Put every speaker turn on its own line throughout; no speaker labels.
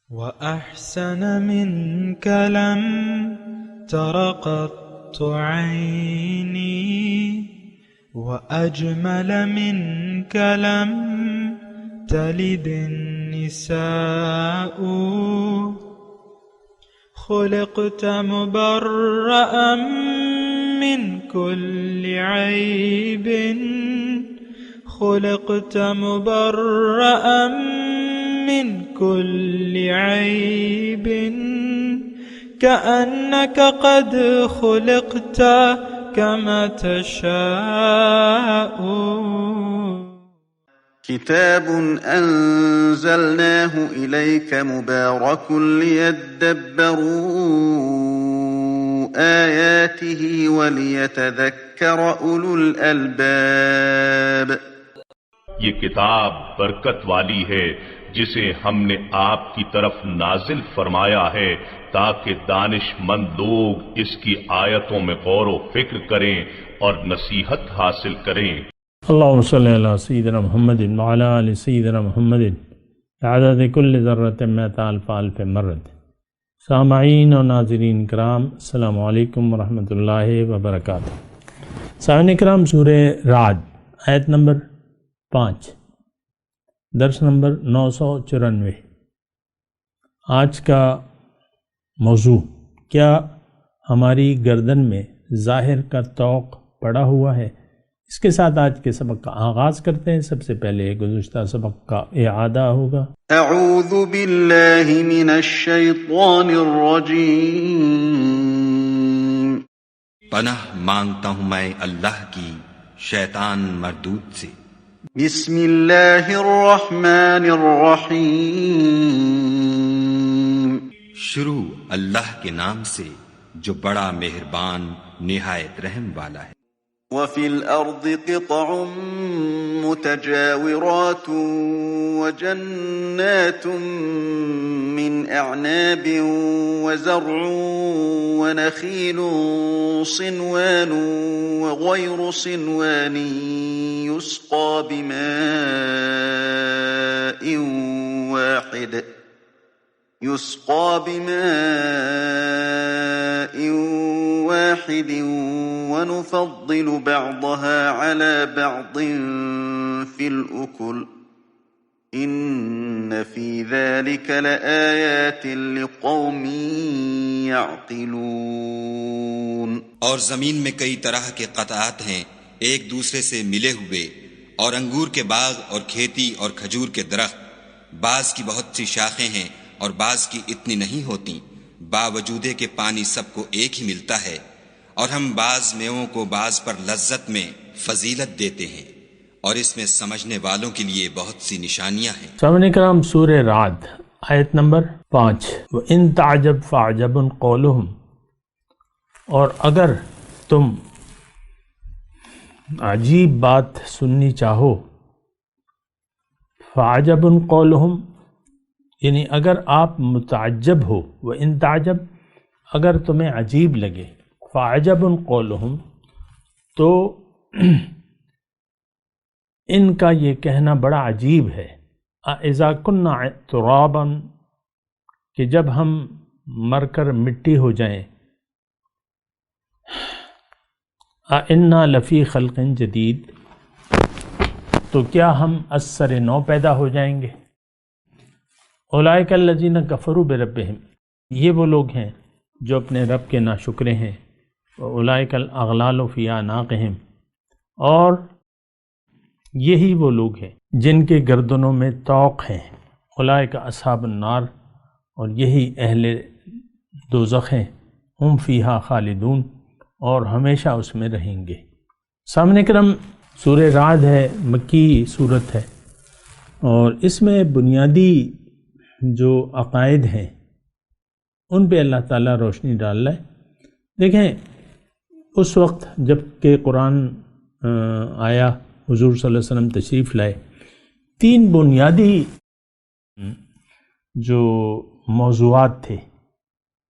وأحسن منك لم تر قط عيني، وأجمل منك لم تلد النساء. خلقت مبرأ من كل عيب، خلقت مبرأ من كل عيب، كأنك قد خلقت كما تشاء.
كتاب أنزلناه إليك مبارك ليدبروا آياته وليتذكر أولو الألباب.
یہ کتاب برکت والی ہے جسے ہم نے آپ کی طرف نازل فرمایا ہے تاکہ دانش مند لوگ اس کی آیتوں میں غور و فکر کریں اور نصیحت حاصل کریں۔
اللہم صلی علی سیدنا محمد وعلی آل سیدنا محمد عدد کل ذرۃ مئۃ الف الف مرۃ۔ سامعین و ناظرین کرام، السلام علیکم ورحمۃ اللہ وبرکاتہ۔ سامعین کرام، سورہ رعد آیت نمبر 5، درس نمبر 994۔ آج کا موضوع، کیا ہماری گردن میں ظاہر کا طوق پڑا ہوا ہے؟ اس کے ساتھ آج کے سبق کا آغاز کرتے ہیں۔ سب سے پہلے گزشتہ سبق کا اعادہ ہوگا۔
اعوذ باللہ من الشیطان الرجیم۔
پناہ مانگتا ہوں میں اللہ کی شیطان مردود سے۔
بسم اللہ الرحمن الرحیم۔
شروع اللہ کے نام سے جو بڑا مہربان نہایت رحم والا ہے۔
وفي الأرض قطع متجاورات وجنات من أعناب وزرع ونخيل صنوان وغير صنوان يسقى بماء واحد ونفضل بعضها على بعض في الأكل إن في ذلك لآيات لقوم يعقلون۔
اور زمین میں کئی طرح کے قطعات ہیں ایک دوسرے سے ملے ہوئے، اور انگور کے باغ اور کھیتی اور کھجور کے درخت، بعض کی بہت سی شاخیں ہیں اور بعض کی اتنی نہیں ہوتی، باوجود کہ پانی سب کو ایک ہی ملتا ہے، اور ہم بعض میووں کو بعض پر لذت میں فضیلت دیتے ہیں، اور اس میں سمجھنے والوں کے لیے بہت سی نشانیاں ہیں۔
سامعین کرام، سورہ رعد آیت نمبر 5۔ وَإِن تَعْجَبْ فَعْجَبٌ قَوْلُهُمْ، اور اگر تم عجیب بات سننی چاہو، فَعْجَبٌ قَوْلُهُمْ یعنی اگر آپ متعجب ہو، وَإِن تَعْجَبْ اگر تمہیں عجیب لگے، فَعْجَبٌ قَوْلُهُمْ تو ان کا یہ کہنا بڑا عجیب ہے۔ اِذَا كُنَّا تُرَابًا کہ جب ہم مر کر مٹی ہو جائیں، اِنَّا لَفِي خَلْقٍ جَدِيدٍ تو کیا ہم از سر نو پیدا ہو جائیں گے۔ اولئک الذین کفروا بربہم یہ وہ لوگ ہیں جو اپنے رب کے ناشکرے ہیں۔ اولئک الاغلال فی اعناقہم اور یہی وہ لوگ ہیں جن کے گردنوں میں طوق ہیں۔ اولئک اصحاب النار اور یہی اہل دوزخ ہیں۔ ہم فیہا خالدون اور ہمیشہ اس میں رہیں گے۔ سامعین کرام، سورہ رعد ہے، مکی سورت ہے، اور اس میں بنیادی جو عقائد ہیں ان پہ اللہ تعالیٰ روشنی ڈال رہا ہے۔ دیکھیں، اس وقت جب کہ قرآن آیا، حضور صلی اللہ علیہ وسلم تشریف لائے، 3 بنیادی جو موضوعات تھے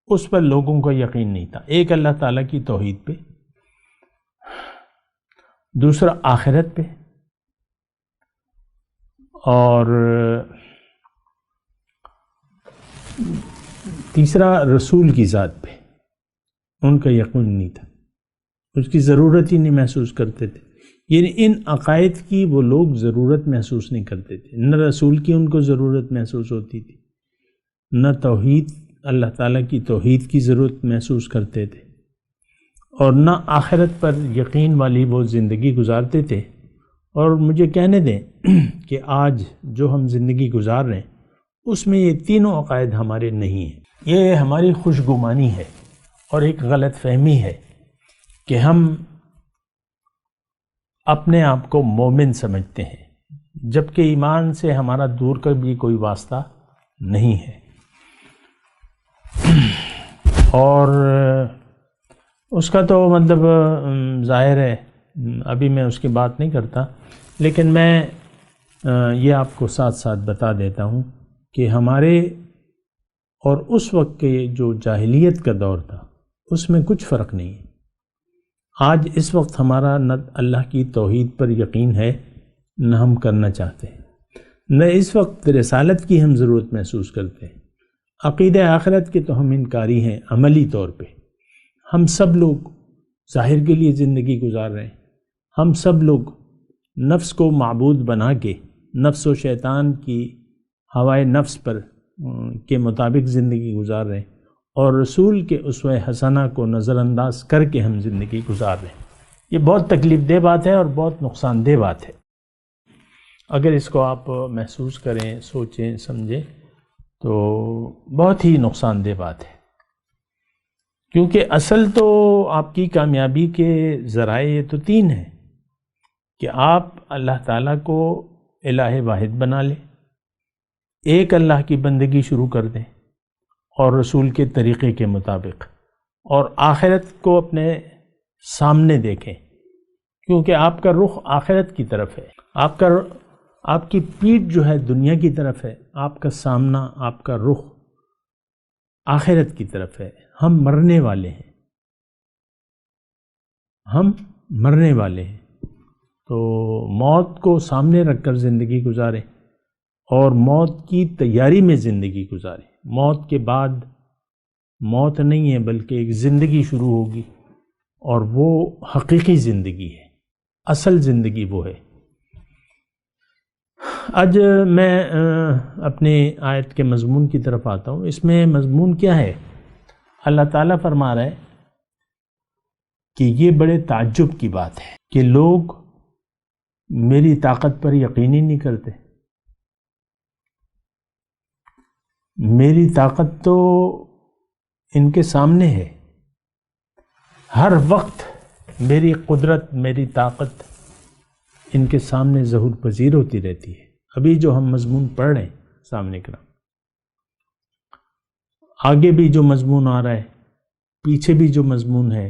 اس پر لوگوں کو یقین نہیں تھا۔ ایک اللہ تعالیٰ کی توحید پہ، دوسرا آخرت پہ، اور تیسرا رسول کی ذات پہ ان کا یقین نہیں تھا، اس کی ضرورت ہی نہیں محسوس کرتے تھے، یعنی ان عقائد کی وہ لوگ ضرورت محسوس نہیں کرتے تھے، نہ رسول کی ان کو ضرورت محسوس ہوتی تھی، نہ توحید اللہ تعالیٰ کی توحید کی ضرورت محسوس کرتے تھے، اور نہ آخرت پر یقین والی وہ زندگی گزارتے تھے۔ اور مجھے کہنے دیں کہ آج جو ہم زندگی گزار رہے ہیں اس میں یہ تینوں عقائد ہمارے نہیں ہیں۔ یہ ہماری خوش گمانی ہے اور ایک غلط فہمی ہے کہ ہم اپنے آپ کو مومن سمجھتے ہیں، جبکہ ایمان سے ہمارا دور کا بھی کوئی واسطہ نہیں ہے۔ اور اس کا تو مطلب ظاہر ہے، ابھی میں اس کی بات نہیں کرتا، لیکن میں یہ آپ کو ساتھ ساتھ بتا دیتا ہوں کہ ہمارے اور اس وقت کے جو جاہلیت کا دور تھا اس میں کچھ فرق نہیں ہے۔ آج اس وقت ہمارا نہ اللہ کی توحید پر یقین ہے، نہ ہم کرنا چاہتے ہیں، نہ اس وقت رسالت کی ہم ضرورت محسوس کرتے ہیں۔ عقیدہ آخرت کے تو ہم انکاری ہیں عملی طور پہ۔ ہم سب لوگ ظاہر کے لیے زندگی گزار رہے ہیں، ہم سب لوگ نفس کو معبود بنا کے نفس و شیطان کی ہوائے نفس پر کے مطابق زندگی گزار رہے ہیں، اور رسول کے اسوہ حسنہ کو نظر انداز کر کے ہم زندگی گزار رہے ہیں۔ یہ بہت تکلیف دہ بات ہے اور بہت نقصان دہ بات ہے۔ اگر اس کو آپ محسوس کریں، سوچیں، سمجھیں تو بہت ہی نقصان دہ بات ہے، کیونکہ اصل تو آپ کی کامیابی کے ذرائع یہ تو تین ہیں کہ آپ اللہ تعالیٰ کو الہ واحد بنا لیں، ایک اللہ کی بندگی شروع کر دیں اور رسول کے طریقے کے مطابق، اور آخرت کو اپنے سامنے دیکھیں، کیونکہ آپ کا رخ آخرت کی طرف ہے، آپ کی پیٹھ جو ہے دنیا کی طرف ہے، آپ کا سامنا، آپ کا رخ آخرت کی طرف ہے۔ ہم مرنے والے ہیں، ہم مرنے والے ہیں، تو موت کو سامنے رکھ کر زندگی گزاریں اور موت کی تیاری میں زندگی گزاریں۔ موت کے بعد موت نہیں ہے بلکہ ایک زندگی شروع ہوگی، اور وہ حقیقی زندگی ہے، اصل زندگی وہ ہے۔ آج میں اپنے آیت کے مضمون کی طرف آتا ہوں۔ اس میں مضمون کیا ہے؟ اللہ تعالیٰ فرما رہا ہے کہ یہ بڑے تعجب کی بات ہے کہ لوگ میری طاقت پر یقین ہی نہیں کرتے۔ میری طاقت تو ان کے سامنے ہے، ہر وقت میری قدرت، میری طاقت ان کے سامنے ظہور پذیر ہوتی رہتی ہے۔ ابھی جو ہم مضمون پڑھ رہے ہیں سامنے کرام، آگے بھی جو مضمون آ رہا ہے، پیچھے بھی جو مضمون ہے،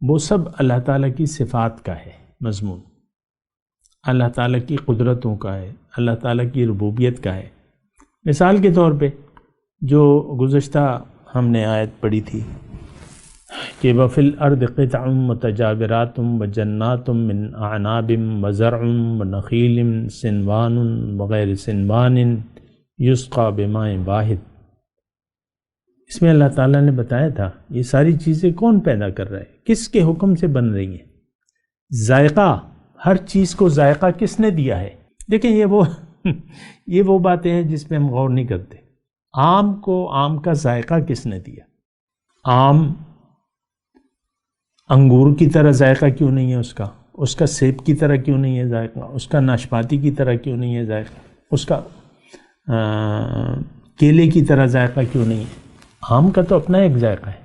وہ سب اللہ تعالیٰ کی صفات کا ہے مضمون، اللہ تعالیٰ کی قدرتوں کا ہے، اللہ تعالیٰ کی ربوبیت کا ہے۔ مثال کے طور پہ جو گزشتہ ہم نے آیت پڑھی تھی کہ وَفِي الْأَرْضِ قِطَعٌ مُتَجَاوِرَاتٌ وَجَنَّاتٌ مِّنْ أَعْنَابٍ وَزَرْعٌ وَنَخِيلٌ صِنْوَانٌ وَغَيْرِ صِنْوَانٍ يُسْقَىٰ بِمَاءٍ وَاحِدٍ۔ اس میں اللہ تعالیٰ نے بتایا تھا یہ ساری چیزیں کون پیدا کر رہا ہے، کس کے حکم سے بن رہی ہیں۔ ذائقہ، ہر چیز کو ذائقہ کس نے دیا ہے؟ دیکھیں یہ وہ باتیں ہیں جس پہ ہم غور نہیں کرتے۔ آم کو آم کا ذائقہ کس نے دیا؟ آم انگور کی طرح ذائقہ کیوں نہیں ہے اس کا سیب کی طرح کیوں نہیں ہے ذائقہ، اس کا ناشپاتی کی طرح کیوں نہیں ہے ذائقہ، اس کا کیلے کی طرح ذائقہ کیوں نہیں ہے؟ آم کا تو اپنا ایک ذائقہ ہے۔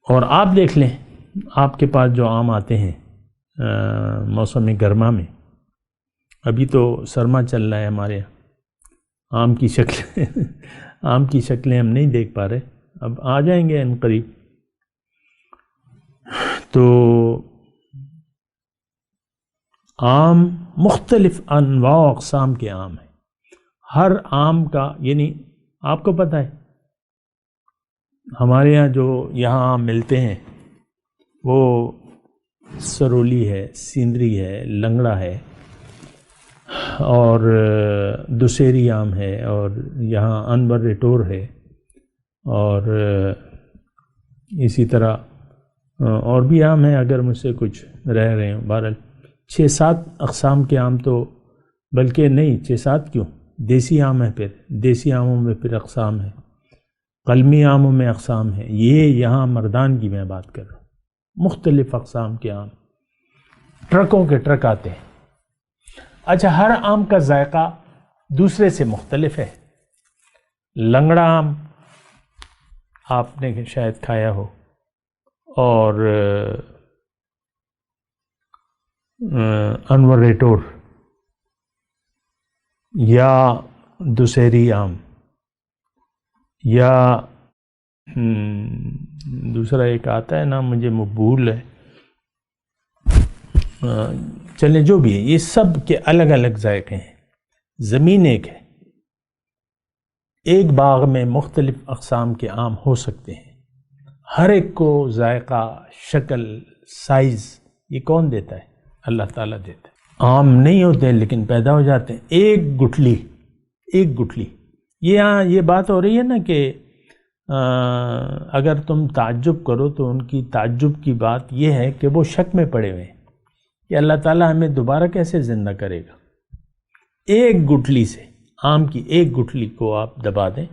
اور آپ دیکھ لیں، آپ کے پاس جو آم آتے ہیں موسم گرما میں، ابھی تو سرما چل رہا ہے ہمارے یہاں، آم کی شکلیں ہم نہیں دیکھ پا رہے، اب آ جائیں گے ان قریب۔ تو آم مختلف انواع و اقسام کے آم ہیں، ہر آم کا، یعنی آپ کو پتہ ہے ہمارے یہاں جو یہاں آم ملتے ہیں وہ سرولی ہے، سیندری ہے، لنگڑا ہے، اور دسہری آم ہے، اور یہاں انور ریٹور ہے، اور اسی طرح اور بھی آم ہیں اگر مجھ سے کچھ رہ رہے ہوں۔ بہرحال 6-7 اقسام کے آم تو، بلکہ نہیں 6-7 کیوں، دیسی آم ہے، پھر دیسی آموں میں پھر اقسام ہے، قلمی آموں میں اقسام ہے۔ یہ یہاں مردان کی میں بات کر رہا ہوں، مختلف اقسام کے آم ٹرکوں کے ٹرک آتے ہیں۔ اچھا، ہر آم کا ذائقہ دوسرے سے مختلف ہے۔ لنگڑا آم آپ نے شاید کھایا ہو، اور انور ریٹور یا دسہری آم، یا دوسرا ایک آتا ہے نام مجھے مقبول ہے، چلیں جو بھی ہے، یہ سب کے الگ الگ ذائقے ہیں۔ زمین ایک ہے، ایک باغ میں مختلف اقسام کے آم ہو سکتے ہیں، ہر ایک کو ذائقہ، شکل، سائز یہ کون دیتا ہے؟ اللہ تعالیٰ دیتا ہے۔ آم نہیں ہوتے لیکن پیدا ہو جاتے ہیں، ایک گٹھلی۔ یہ بات ہو رہی ہے نا کہ اگر تم تعجب کرو تو ان کی تعجب کی بات یہ ہے کہ وہ شک میں پڑے ہوئے ہیں کہ اللہ تعالیٰ ہمیں دوبارہ کیسے زندہ کرے گا۔ ایک گٹھلی سے، آم کی ایک گٹھلی کو آپ دبا دیں،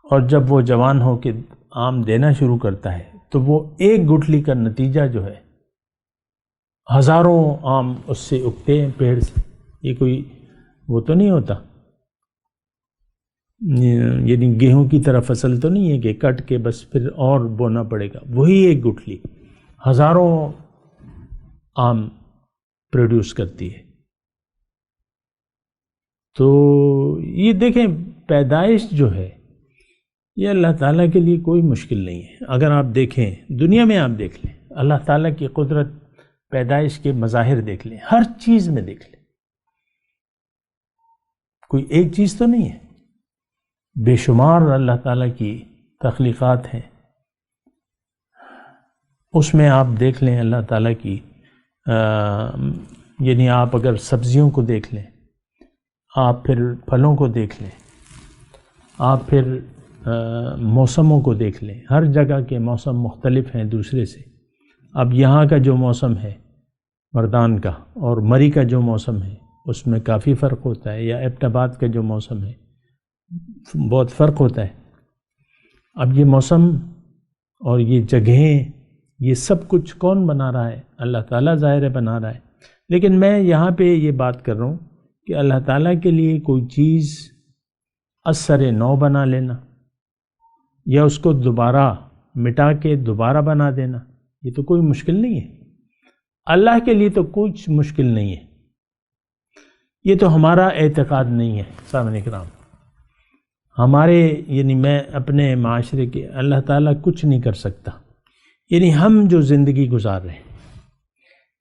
اور جب وہ جوان ہو کے آم دینا شروع کرتا ہے تو وہ ایک گٹھلی کا نتیجہ جو ہے ہزاروں آم اس سے اگتے ہیں پیڑ سے۔ یہ کوئی وہ تو نہیں ہوتا، یعنی گیہوں کی طرح فصل تو نہیں ہے کہ کٹ کے بس پھر اور بونا پڑے گا۔ وہی ایک گٹھلی ہزاروں آم پروڈیوس کرتی ہے۔ تو یہ دیکھیں، پیدائش جو ہے یہ اللہ تعالیٰ کے لیے کوئی مشکل نہیں ہے۔ اگر آپ دیکھیں دنیا میں، آپ دیکھ لیں اللہ تعالیٰ کی قدرت، پیدائش کے مظاہر دیکھ لیں، ہر چیز میں دیکھ لیں، کوئی ایک چیز تو نہیں ہے، بے شمار اللہ تعالیٰ کی تخلیقات ہیں۔ اس میں آپ دیکھ لیں اللہ تعالیٰ کی، یعنی آپ اگر سبزیوں کو دیکھ لیں، آپ پھر پھلوں کو دیکھ لیں، آپ پھر موسموں کو دیکھ لیں، ہر جگہ کے موسم مختلف ہیں دوسرے سے۔ اب یہاں کا جو موسم ہے مردان کا اور مری کا جو موسم ہے اس میں کافی فرق ہوتا ہے، یا ایبٹ آباد کا جو موسم ہے بہت فرق ہوتا ہے۔ اب یہ موسم اور یہ جگہیں، یہ سب کچھ کون بنا رہا ہے؟ اللہ تعالیٰ ظاہر ہے بنا رہا ہے، لیکن میں یہاں پہ یہ بات کر رہا ہوں کہ اللہ تعالیٰ کے لیے کوئی چیز اثر نو بنا لینا یا اس کو دوبارہ مٹا کے دوبارہ بنا دینا، یہ تو کوئی مشکل نہیں ہے۔ اللہ کے لیے تو کچھ مشکل نہیں ہے، یہ تو ہمارا اعتقاد نہیں ہے۔ سامعین کرام، ہمارے یعنی میں اپنے معاشرے کے، اللہ تعالیٰ کچھ نہیں کر سکتا۔ یعنی ہم جو زندگی گزار رہے ہیں،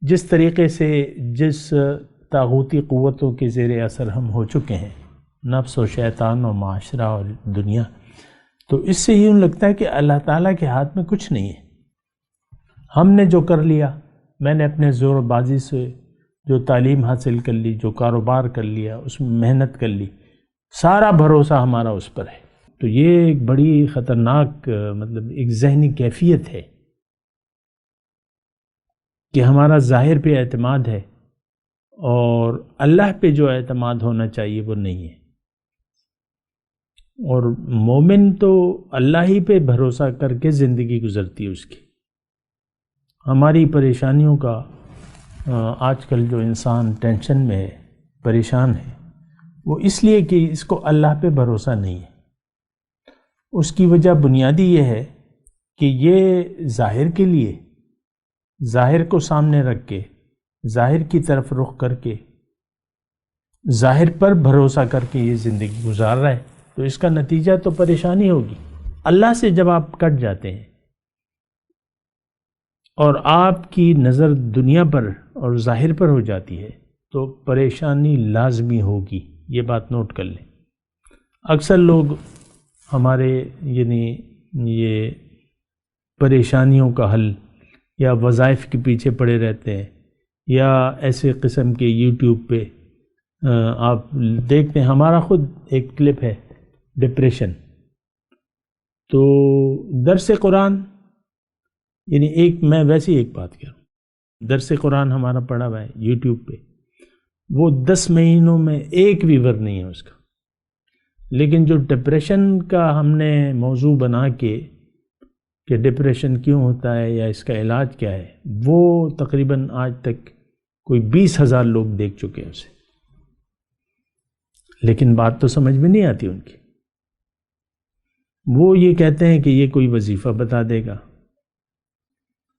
جس طریقے سے جس طاغوتی قوتوں کے زیر اثر ہم ہو چکے ہیں، نفس و شیطان و معاشرہ اور دنیا، تو اس سے یوں لگتا ہے کہ اللہ تعالیٰ کے ہاتھ میں کچھ نہیں ہے۔ ہم نے جو کر لیا، میں نے اپنے زور و بازی سے جو تعلیم حاصل کر لی، جو کاروبار کر لیا، اس میں محنت کر لی، سارا بھروسہ ہمارا اس پر ہے۔ تو یہ ایک بڑی خطرناک مطلب ایک ذہنی کیفیت ہے کہ ہمارا ظاہر پہ اعتماد ہے اور اللہ پہ جو اعتماد ہونا چاہیے وہ نہیں ہے۔ اور مومن تو اللہ ہی پہ بھروسہ کر کے زندگی گزرتی ہے اس کی۔ ہماری پریشانیوں کا آج کل جو انسان ٹینشن میں ہے، پریشان ہے، وہ اس لیے کہ اس کو اللہ پہ بھروسہ نہیں ہے۔ اس کی وجہ بنیادی یہ ہے کہ یہ ظاہر کے لیے، ظاہر کو سامنے رکھ کے، ظاہر کی طرف رخ کر کے، ظاہر پر بھروسہ کر کے یہ زندگی گزار رہا ہے، تو اس کا نتیجہ تو پریشانی ہوگی۔ اللہ سے جب آپ کٹ جاتے ہیں اور آپ کی نظر دنیا پر اور ظاہر پر ہو جاتی ہے تو پریشانی لازمی ہوگی، یہ بات نوٹ کر لیں۔ اکثر لوگ ہمارے یعنی یہ پریشانیوں کا حل یا وظائف کے پیچھے پڑے رہتے ہیں، یا ایسے قسم کے یوٹیوب پہ آپ دیکھتے ہیں ہمارا خود ایک کلپ ہے ڈپریشن، تو درس قرآن یعنی میں ویسی ایک بات کروں، درس قرآن ہمارا پڑھا ہوا ہے یوٹیوب پہ، وہ 10 مہینوں میں ایک ویور نہیں ہے اس کا، لیکن جو ڈپریشن کا ہم نے موضوع بنا کے کہ ڈپریشن کیوں ہوتا ہے یا اس کا علاج کیا ہے، وہ تقریباً آج تک کوئی 20,000 لوگ دیکھ چکے ہیں اسے، لیکن بات تو سمجھ میں نہیں آتی ان کی۔ وہ یہ کہتے ہیں کہ یہ کوئی وظیفہ بتا دے گا،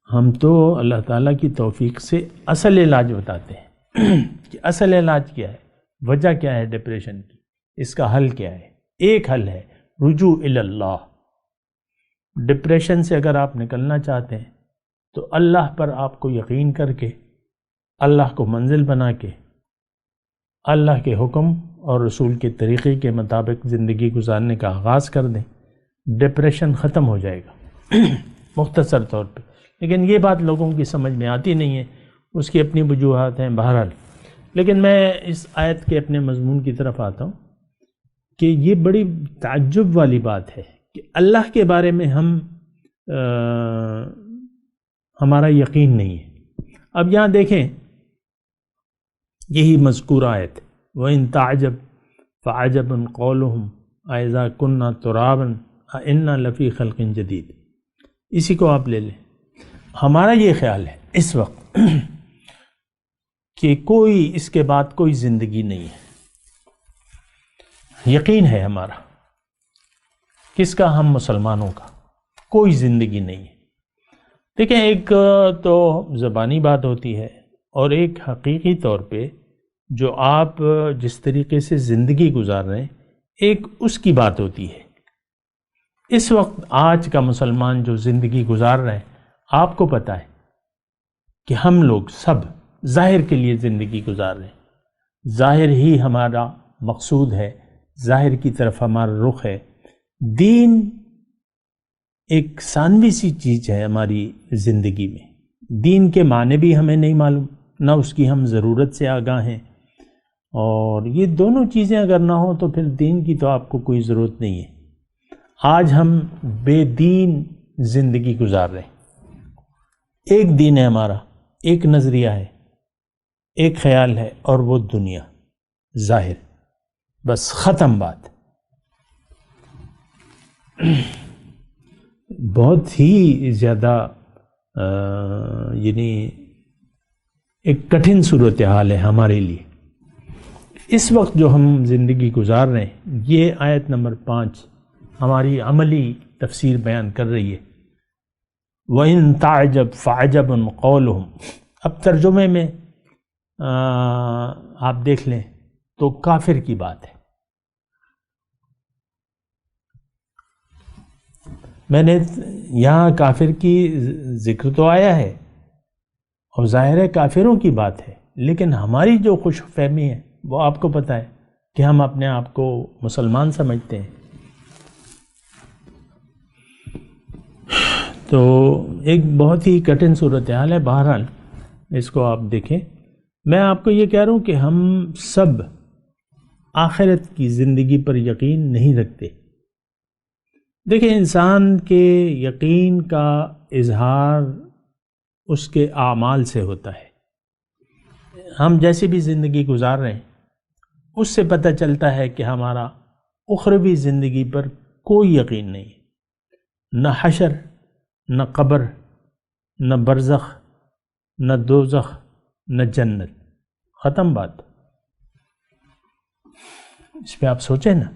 ہم تو اللہ تعالیٰ کی توفیق سے اصل علاج بتاتے ہیں کہ اصل علاج کیا ہے، وجہ کیا ہے ڈپریشن کی، اس کا حل کیا ہے۔ ایک حل ہے رجوع الی اللہ۔ ڈپریشن سے اگر آپ نکلنا چاہتے ہیں تو اللہ پر آپ کو یقین کر کے، اللہ کو منزل بنا کے، اللہ کے حکم اور رسول کے طریقے کے مطابق زندگی گزارنے کا آغاز کر دیں، ڈپریشن ختم ہو جائے گا مختصر طور پہ۔ لیکن یہ بات لوگوں کی سمجھ میں آتی نہیں ہے، اس کی اپنی وجوہات ہیں بہرحال۔ لیکن میں اس آیت کے اپنے مضمون کی طرف آتا ہوں کہ یہ بڑی تعجب والی بات ہے کہ اللہ کے بارے میں ہمارا یقین نہیں ہے۔ اب یہاں دیکھیں یہی مذکورہ آیت، وَإِن تَعْجَبْ فَعَجَبٌ قَوْلُهُمْ أَإِذَا كُنَّا تُرَابًا أَإِنَّا لَفِي خَلْقٍ جَدِيدٍ، اسی کو آپ لے لیں۔ ہمارا یہ خیال ہے اس وقت کہ کوئی اس کے بعد کوئی زندگی نہیں ہے، یقین ہے ہمارا، کس کا؟ ہم مسلمانوں کا، کوئی زندگی نہیں ہے۔ دیکھیں ایک تو زبانی بات ہوتی ہے اور ایک حقیقی طور پہ جو آپ جس طریقے سے زندگی گزار رہے ہیں ایک اس کی بات ہوتی ہے۔ اس وقت آج کا مسلمان جو زندگی گزار رہے ہیں، آپ کو پتہ ہے کہ ہم لوگ سب ظاہر کے لیے زندگی گزار رہے ہیں، ظاہر ہی ہمارا مقصود ہے، ظاہر کی طرف ہمارا رخ ہے۔ دین ایک ثانوی سی چیز ہے ہماری زندگی میں، دین کے معنی بھی ہمیں نہیں معلوم، نہ اس کی ہم ضرورت سے آگاہ ہیں، اور یہ دونوں چیزیں اگر نہ ہوں تو پھر دین کی تو آپ کو کوئی ضرورت نہیں ہے۔ آج ہم بے دین زندگی گزار رہے ہیں۔ ایک دین ہے ہمارا، ایک نظریہ ہے، ایک خیال ہے، اور وہ دنیا ظاہر، بس ختم بات۔ بہت ہی زیادہ یعنی ایک کٹھن صورتحال ہے ہمارے لیے اس وقت جو ہم زندگی گزار رہے ہیں۔ یہ آیت نمبر 5 ہماری عملی تفسیر بیان کر رہی ہے، وَإِن تَعْجَبْ فَعَجَبٌ قَوْلُهُمْ۔ اب ترجمے میں آپ دیکھ لیں تو کافر کی بات ہے۔ میں نے یہاں کافر کی ذکر تو آیا ہے اور ظاہر ہے کافروں کی بات ہے، لیکن ہماری جو خوش فہمی ہے وہ آپ کو پتہ ہے کہ ہم اپنے آپ کو مسلمان سمجھتے ہیں۔ تو ایک بہت ہی کٹھن صورتحال ہے۔ بہرحال اس کو آپ دیکھیں، میں آپ کو یہ کہہ رہا ہوں کہ ہم سب آخرت کی زندگی پر یقین نہیں رکھتے۔ دیکھیں انسان کے یقین کا اظہار اس کے اعمال سے ہوتا ہے۔ ہم جیسی بھی زندگی گزار رہے ہیں اس سے پتہ چلتا ہے کہ ہمارا اخروی زندگی پر کوئی یقین نہیں، نہ حشر، نہ قبر، نہ برزخ، نہ دوزخ، نہ جنت، ختم بات۔ اس پہ آپ سوچیں نا۔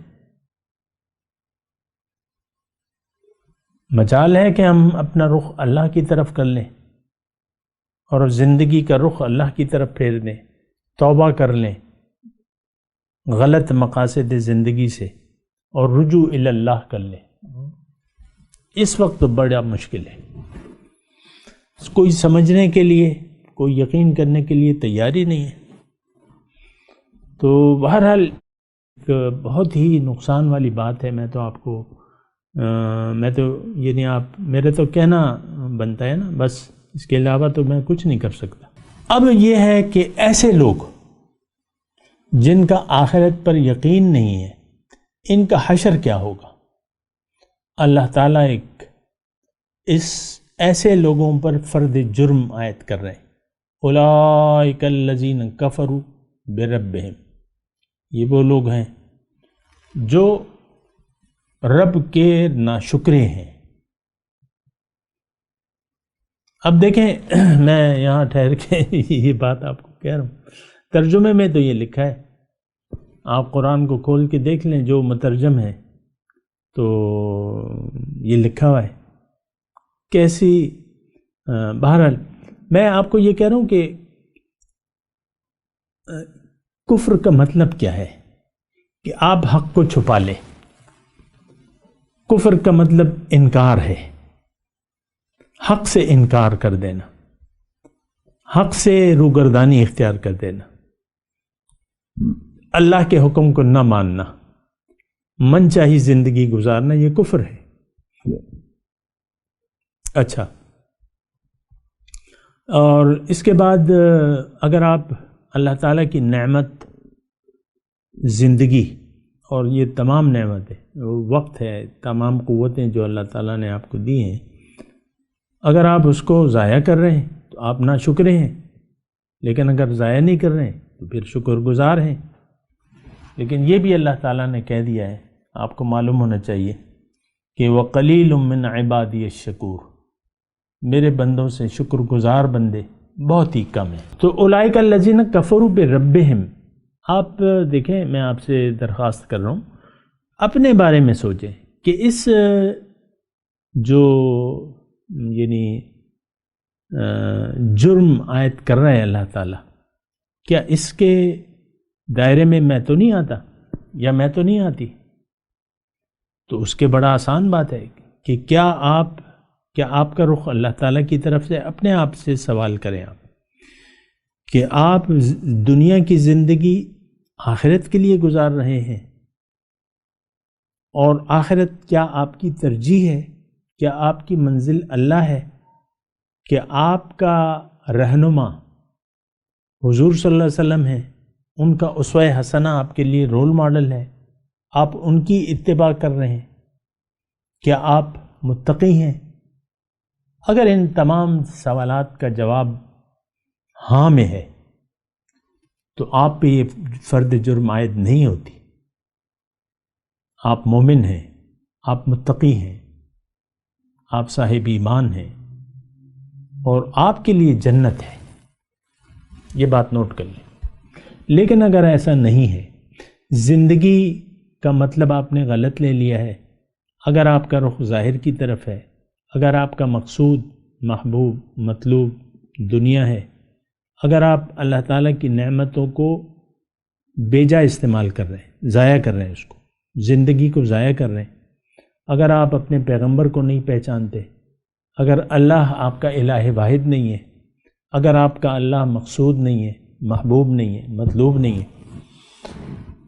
مجال ہے کہ ہم اپنا رخ اللہ کی طرف کر لیں اور زندگی کا رخ اللہ کی طرف پھیر دیں، توبہ کر لیں غلط مقاصد زندگی سے اور رجوع الی اللہ کر لیں۔ اس وقت بڑا مشکل ہے، کوئی سمجھنے کے لیے، کوئی یقین کرنے کے لیے تیاری نہیں ہے۔ تو بہرحال ایک بہت ہی نقصان والی بات ہے۔ میں تو آپ کو میں تو یعنی آپ میرے تو کہنا بنتا ہے نا، بس اس کے علاوہ تو میں کچھ نہیں کر سکتا۔ اب یہ ہے کہ ایسے لوگ جن کا آخرت پر یقین نہیں ہے، ان کا حشر کیا ہوگا؟ اللہ تعالیٰ ایسے لوگوں پر فرد جرم عائد کر رہے ہیں، اولئک الذین کفروا بربہم، یہ وہ لوگ ہیں جو رب کے ناشکرے ہیں۔ اب دیکھیں، میں یہاں ٹھہر کے یہ بات آپ کو کہہ رہا ہوں، ترجمے میں تو یہ لکھا ہے، آپ قرآن کو کھول کے دیکھ لیں جو مترجم ہے تو یہ لکھا ہوا ہے کیسی۔ بہرحال میں آپ کو یہ کہہ رہا ہوں کہ کفر کا مطلب کیا ہے کہ آپ حق کو چھپا لیں۔ کفر کا مطلب انکار ہے، حق سے انکار کر دینا، حق سے روگردانی اختیار کر دینا، اللہ کے حکم کو نہ ماننا، من چاہی زندگی گزارنا، یہ کفر ہے۔ اچھا، اور اس کے بعد اگر آپ اللہ تعالیٰ کی نعمت زندگی اور یہ تمام نعمتیں، وقت ہے، تمام قوتیں جو اللہ تعالیٰ نے آپ کو دی ہیں، اگر آپ اس کو ضائع کر رہے ہیں تو آپ ناشکرے ہیں، لیکن اگر ضائع نہیں کر رہے ہیں تو پھر شکر گزار ہیں۔ لیکن یہ بھی اللہ تعالیٰ نے کہہ دیا ہے، آپ کو معلوم ہونا چاہیے کہ وَقَلِيلٌ مِّنْ عِبَادِيَ الشَّكُورُ، میرے بندوں سے شکر گزار بندے بہت ہی کم ہیں۔ تو اولئک الذین کفروا بربہم، آپ دیکھیں، میں آپ سے درخواست کر رہا ہوں، اپنے بارے میں سوچیں کہ اس جو یعنی جرم عائد کر رہا ہے اللہ تعالیٰ، کیا اس کے دائرے میں میں تو نہیں آتا یا میں تو نہیں آتی؟ تو اس کے بڑا آسان بات ہے کہ کیا آپ کا رخ اللہ تعالیٰ کی طرف سے اپنے آپ سے سوال کریں آپ کہ آپ دنیا کی زندگی آخرت کے لیے گزار رہے ہیں، اور آخرت کیا آپ کی ترجیح ہے؟ کیا آپ کی منزل اللہ ہے؟ کہ آپ کا رہنما حضور صلی اللہ علیہ وسلم ہے، ان کا اسوہ حسنہ آپ کے لیے رول ماڈل ہے، آپ ان کی اتباع کر رہے ہیں؟ کیا آپ متقی ہیں؟ اگر ان تمام سوالات کا جواب ہاں میں ہے تو آپ پہ یہ فرد جرم عائد نہیں ہوتی۔ آپ مومن ہیں، آپ متقی ہیں، آپ صاحب ایمان ہیں، اور آپ کے لیے جنت ہے، یہ بات نوٹ کر لیں۔ لیکن اگر ایسا نہیں ہے، زندگی کا مطلب آپ نے غلط لے لیا ہے، اگر آپ کا رخ ظاہر کی طرف ہے، اگر آپ کا مقصود، محبوب، مطلوب دنیا ہے، اگر آپ اللہ تعالیٰ کی نعمتوں کو بے جا استعمال کر رہے ہیں، ضائع کر رہے ہیں، اس کو زندگی کو ضائع کر رہے ہیں، اگر آپ اپنے پیغمبر کو نہیں پہچانتے، اگر اللہ آپ کا الہ واحد نہیں ہے، اگر آپ کا اللہ مقصود نہیں ہے، محبوب نہیں ہے، مطلوب نہیں ہے،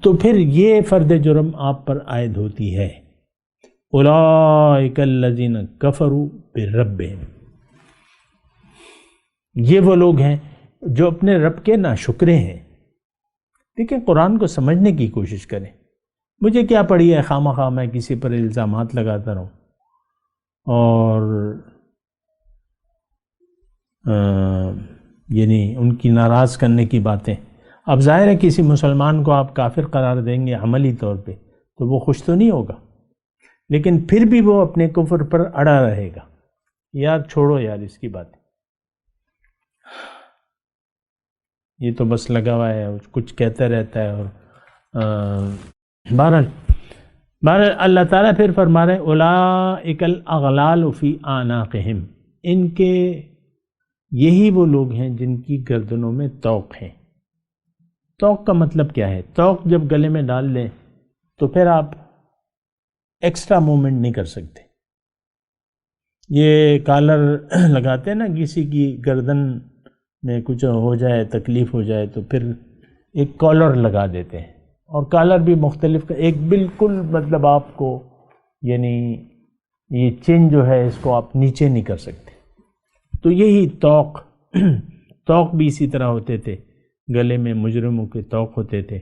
تو پھر یہ فرد جرم آپ پر عائد ہوتی ہے۔ اولئک الذین کفروا بربہم، یہ وہ لوگ ہیں جو اپنے رب کے ناشکرے ہیں۔ دیکھیں، قرآن کو سمجھنے کی کوشش کریں۔ مجھے کیا پڑی ہے خواہ مخواہ میں کسی پر الزامات لگاتا رہوں اور یعنی ان کی ناراض کرنے کی باتیں۔ اب ظاہر ہے کسی مسلمان کو آپ کافر قرار دیں گے عملی طور پہ تو وہ خوش تو نہیں ہوگا، لیکن پھر بھی وہ اپنے کفر پر اڑا رہے گا۔ یار چھوڑو یار اس کی باتیں، یہ تو بس لگا ہوا ہے، کچھ کہتا رہتا ہے۔ اور بہرحال اللہ تعالیٰ پھر فرما رہے ہیں اولئک الاغلال فی اعناقہم، ان کے یہی وہ لوگ ہیں جن کی گردنوں میں طوق ہیں۔ طوق کا مطلب کیا ہے؟ طوق جب گلے میں ڈال لیں تو پھر آپ ایکسٹرا موومنٹ نہیں کر سکتے۔ یہ کالر لگاتے ہیں نا، کسی کی گردن میں کچھ ہو جائے، تکلیف ہو جائے تو پھر ایک کالر لگا دیتے ہیں، اور کالر بھی مختلف، ایک بالکل مطلب آپ کو یعنی یہ چین جو ہے اس کو آپ نیچے نہیں کر سکتے۔ تو یہی طوق بھی اسی طرح ہوتے تھے، گلے میں مجرموں کے طوق ہوتے تھے۔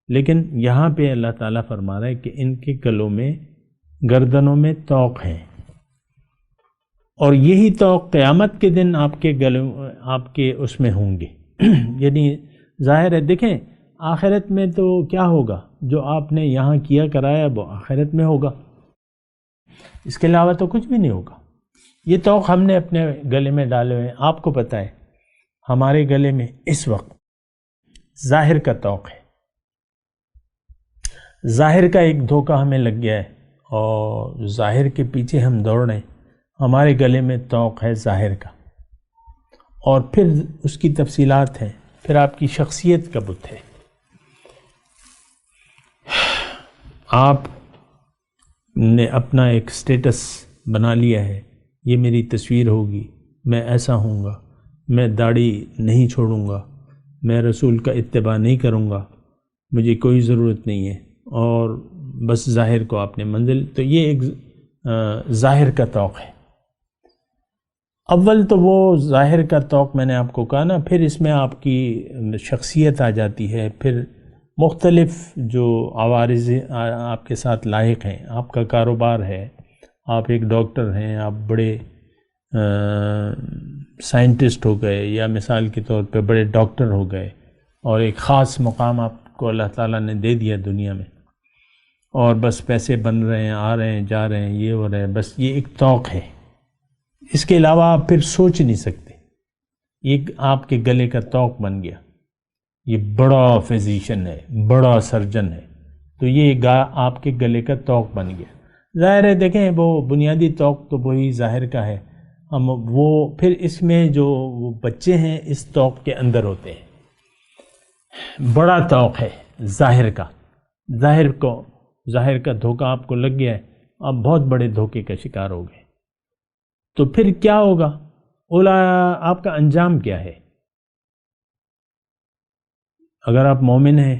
لیکن یہاں پہ اللہ تعالیٰ فرما رہا ہے کہ ان کے گلوں میں، گردنوں میں طوق ہیں، اور یہی طوق قیامت کے دن آپ کے گلوں، آپ کے اس میں ہوں گے۔ یعنی ظاہر ہے، دیکھیں آخرت میں تو کیا ہوگا، جو آپ نے یہاں کیا کرایا وہ آخرت میں ہوگا، اس کے علاوہ تو کچھ بھی نہیں ہوگا۔ یہ طوق ہم نے اپنے گلے میں ڈالے ہوئے ہیں۔ آپ کو پتہ ہے ہمارے گلے میں اس وقت ظاہر کا طوق ہے، ظاہر کا ایک دھوکہ ہمیں لگ گیا ہے اور ظاہر کے پیچھے ہم دوڑ رہے ہیں۔ ہمارے گلے میں طوق ہے ظاہر کا، اور پھر اس کی تفصیلات ہیں، پھر آپ کی شخصیت کا بت ہے۔ آپ نے اپنا ایک سٹیٹس بنا لیا ہے، یہ میری تصویر ہوگی، میں ایسا ہوں گا، میں داڑھی نہیں چھوڑوں گا، میں رسول کا اتباع نہیں کروں گا، مجھے کوئی ضرورت نہیں ہے، اور بس ظاہر کو آپ نے منزل، تو یہ ایک ظاہر کا طوق ہے۔ اول تو وہ ظاہر کا طوق میں نے آپ کو کہا نا، پھر اس میں آپ کی شخصیت آ جاتی ہے، پھر مختلف جو عوارض آپ کے ساتھ لاحق ہیں، آپ کا کاروبار ہے، آپ ایک ڈاکٹر ہیں، آپ بڑے سائنٹسٹ ہو گئے، یا مثال کے طور پہ بڑے ڈاکٹر ہو گئے، اور ایک خاص مقام آپ کو اللہ تعالیٰ نے دے دیا دنیا میں، اور بس پیسے بن رہے ہیں، آ رہے ہیں، جا رہے ہیں، یہ ہو رہے ہیں، بس یہ ایک طوق ہے۔ اس کے علاوہ آپ پھر سوچ نہیں سکتے، یہ آپ کے گلے کا طوق بن گیا۔ یہ بڑا فزیشین ہے، بڑا سرجن ہے، تو یہ آپ کے گلے کا طوق بن گیا۔ ظاہر ہے، دیکھیں وہ بنیادی طوق تو وہی ظاہر کا ہے، ہم وہ پھر اس میں جو وہ بچے ہیں اس طوق کے اندر ہوتے ہیں۔ بڑا طوق ہے ظاہر کا، ظاہر کا دھوکہ آپ کو لگ گیا ہے، آپ بہت بڑے دھوکے کا شکار ہو گئے۔ تو پھر کیا ہوگا؟ آپ کا انجام کیا ہے؟ اگر آپ مومن ہیں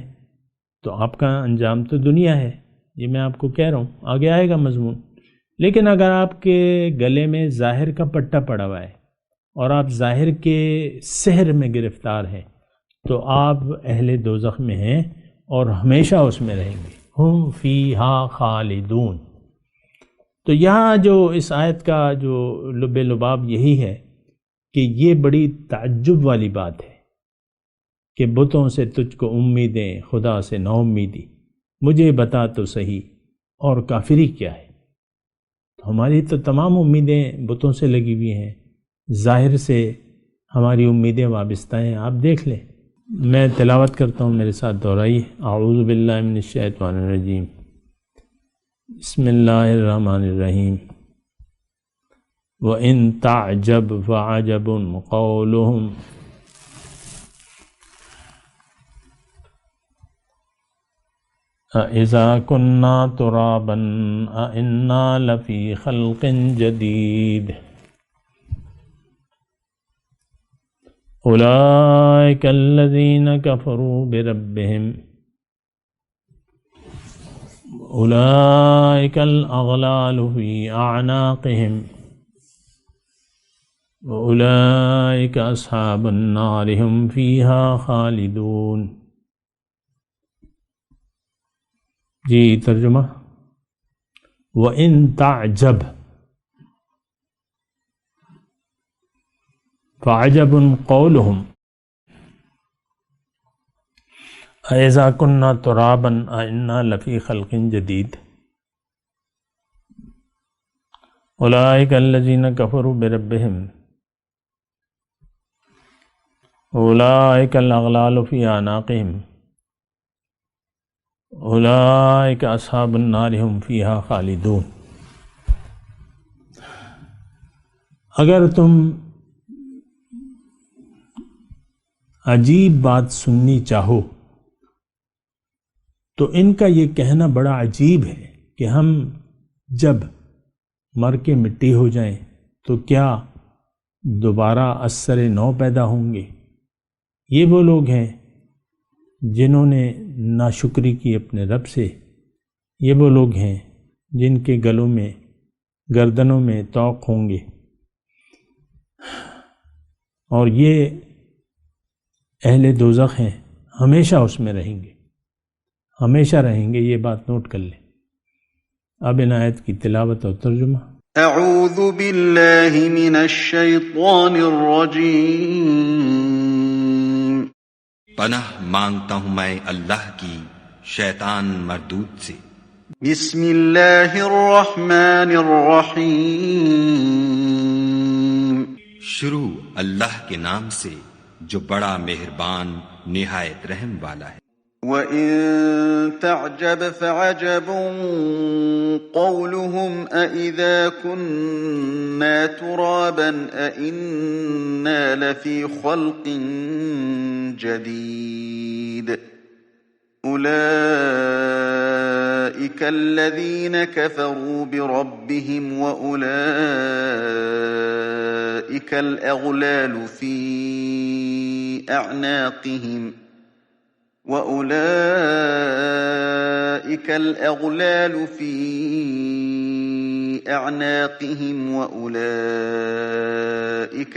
تو آپ کا انجام تو دنیا ہے، یہ میں آپ کو کہہ رہا ہوں، آگے آئے گا مضمون۔ لیکن اگر آپ کے گلے میں ظاہر کا پٹا پڑا ہوا ہے اور آپ ظاہر کے سحر میں گرفتار ہیں، تو آپ اہل دوزخ میں ہیں اور ہمیشہ اس میں رہیں گے۔ ہم فیہا خالدون۔ تو یہاں جو اس آیت کا جو لب لباب یہی ہے کہ یہ بڑی تعجب والی بات ہے کہ بتوں سے تجھ کو امیدیں، خدا سے نا امیدی، مجھے بتا تو صحیح اور کافری کیا ہے۔ تو ہماری تو تمام امیدیں بتوں سے لگی ہوئی ہیں، ظاہر سے ہماری امیدیں وابستہ ہیں۔ آپ دیکھ لیں، میں تلاوت کرتا ہوں، میرے ساتھ دہرائیے۔ اعوذ باللہ من الشیطان الرجیم، بسم اللہ الرحمن الرحیم۔ وَإِن تَعْجَبْ فَعَجَبٌ قَوْلُهُمْ أَإِذَا كُنَّا تُرَابًا أَإِنَّا لَفِي خَلْقٍ جَدِيدٍ أُولَئِكَ الَّذِينَ كَفَرُوا بِرَبِّهِمْ أُولَئِكَ الْأَغْلَالُ فِي أَعْنَاقِهِمْ وَأُولَئِكَ أَصْحَابُ النَّارِ هُمْ فِيهَا خَالِدُونَ۔ جی ترجمہ، وَإِن تَعْجَبْ فَعَجَبٌ قَوْلُهُمْ أَإِذَا كُنَّا تُرَابًا أَإِنَّا لَفِي خَلْقٍ جَدِيدٍ أُولَئِكَ الَّذِينَ كَفَرُوا بِرَبِّهِمْ أُولَئِكَ الْأَغْلَالُ فِي أَعْنَاقِهِمْ أُولَئِكَ أَصْحَابُ النَّارِ هُمْ فِيهَا خَالِدُونَ۔ اگر تم عجیب بات سننی چاہو تو ان کا یہ کہنا بڑا عجیب ہے کہ ہم جب مر کے مٹی ہو جائیں تو کیا دوبارہ اثر نو پیدا ہوں گے۔ یہ وہ لوگ ہیں جنہوں نے ناشکری کی اپنے رب سے، یہ وہ لوگ ہیں جن کے گلوں میں، گردنوں میں طوق ہوں گے، اور یہ اہل دوزخ ہیں، ہمیشہ اس میں رہیں گے۔ ہمیشہ رہیں گے، یہ بات نوٹ کر لیں۔ اب ان آیت کی تلاوت اور ترجمہ۔
اعوذ باللہ من الشیطان الرجیم۔
پناہ مانگتا ہوں میں اللہ کی شیطان مردود سے۔
بسم اللہ الرحمن الرحیم۔
شروع اللہ کے نام سے جو بڑا مہربان نہایت رحم والا ہے۔
وَإِن تَعْجَبْ فَعَجَبٌ قَوْلُهُمْ أَإِذَا كُنَّا تُرَابًا أَإِنَّا لَفِي خَلْقٍ جَدِيدٍ أُولَئِكَ الَّذِينَ كَفَرُوا بِرَبِّهِمْ وَأُولَئِكَ الْأَغْلَالُ فِي أَعْنَاقِهِمْ وَأُولَئِكَ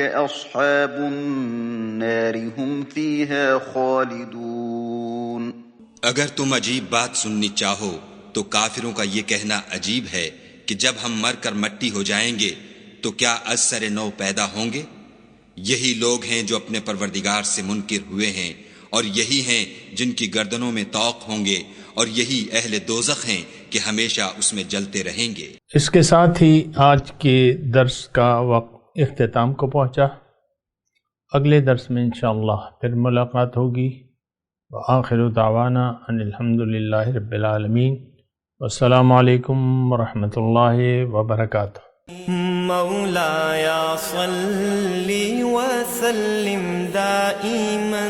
أَصْحَابُ النَّارِ هُمْ فِيهَا خَالِدُونَ۔
اگر تم عجیب بات سننی چاہو تو کافروں کا یہ کہنا عجیب ہے کہ جب ہم مر کر مٹی ہو جائیں گے تو کیا از سر نو پیدا ہوں گے؟ یہی لوگ ہیں جو اپنے پروردگار سے منکر ہوئے ہیں، اور یہی ہیں جن کی گردنوں میں طوق ہوں گے، اور یہی اہل دوزخ ہیں کہ ہمیشہ اس میں جلتے رہیں گے۔
اس کے ساتھ ہی آج کے درس کا وقت اختتام کو پہنچا۔ اگلے درس میں انشاءاللہ پھر ملاقات ہوگی۔ وآخر دعوانا ان الحمدللہ رب العالمین، والسلام علیکم ورحمۃ اللہ وبرکاتہ۔
مولاي صل وسلم دائما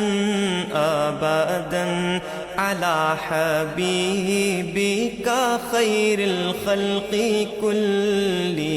ابدا على حبيبك خير الخلق كلهم۔